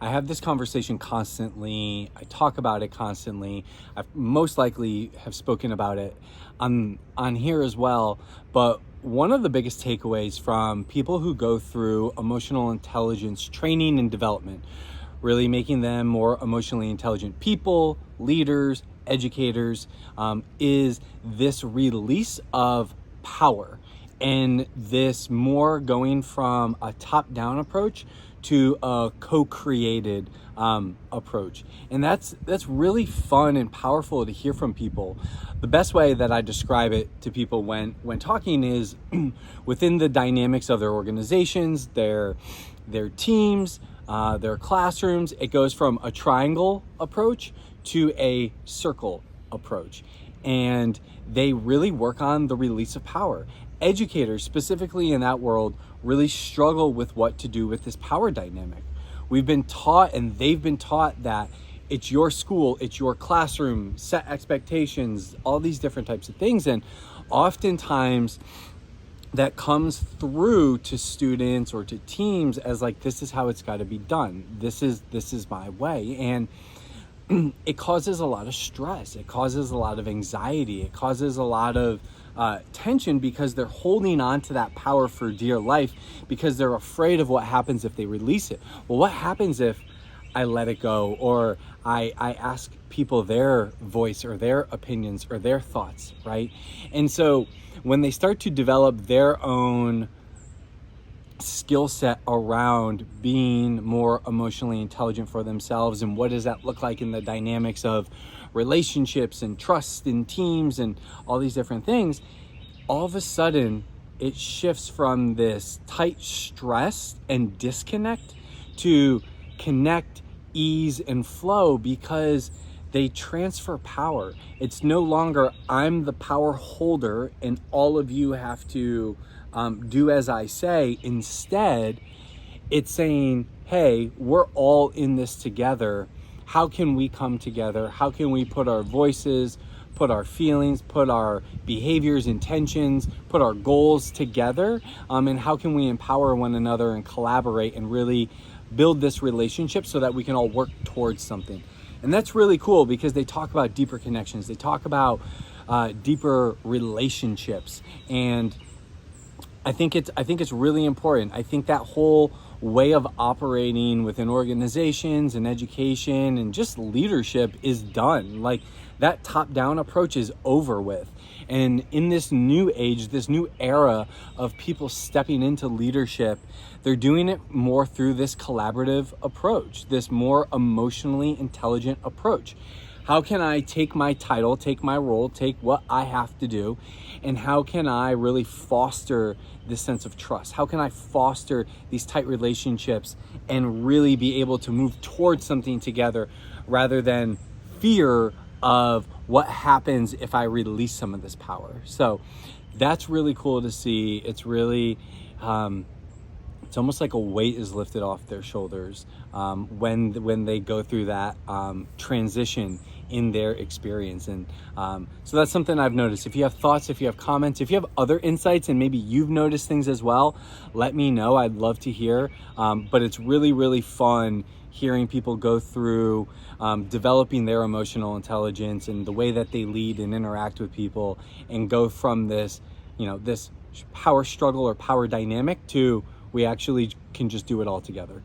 I have this conversation constantly. I talk about it constantly. I most likely have spoken about it on here as well. But one of the biggest takeaways from people who go through emotional intelligence training and development, really making them more emotionally intelligent people, leaders, educators, is this release of power, and this more going from a top-down approach to a co-created approach. And that's really fun and powerful to hear from people. The best way that I describe it to people when talking is within the dynamics of their organizations, their teams, their classrooms. It goes from a triangle approach to a circle approach, and they really work on the release of power. Educators, specifically in that world, really struggle with what to do with this power dynamic. We've been taught, and they've been taught, that it's your school, it's your classroom, set expectations, all these different types of things. And oftentimes that comes through to students or to teams as like, this is how it's got to be done. This is my way. And it causes a lot of stress. It causes a lot of anxiety. It causes a lot of tension, because they're holding on to that power for dear life, because they're afraid of what happens if they release it. Well, what happens if I let it go, or I ask people their voice or their opinions or their thoughts, right? And so when they start to develop their own skill set around being more emotionally intelligent for themselves, and what does that look like in the dynamics of relationships and trust in teams and all these different things, all of a sudden it shifts from this tight stress and disconnect to connect, ease, and flow, because they transfer power. It's no longer I'm the power holder and all of you have to do as I say. Instead, it's saying, hey, we're all in this together. How can we come together? How can we put our voices, put our feelings, put our behaviors, intentions, put our goals together? And how can we empower one another and collaborate and really build this relationship so that we can all work towards something? And that's really cool, because they talk about deeper connections. They talk about deeper relationships. And I think it's really important. I think that whole way of operating within organizations and education and just leadership is done. Like, that top-down approach is over with. And in this new age, this new era of people stepping into leadership, they're doing it more through this collaborative approach, this more emotionally intelligent approach. How can I take my title, take my role, take what I have to do, and how can I really foster this sense of trust? How can I foster these tight relationships and really be able to move towards something together, rather than fear of what happens if I release some of this power? So that's really cool to see. It's really, it's almost like a weight is lifted off their shoulders when they go through that transition in their experience. And so that's something I've noticed. If you have thoughts, if you have comments, if you have other insights, and maybe you've noticed things as well, let me know. I'd love to hear. But it's really, really fun hearing people go through developing their emotional intelligence and the way that they lead and interact with people, and go from this, this power struggle or power dynamic to we actually can just do it all together.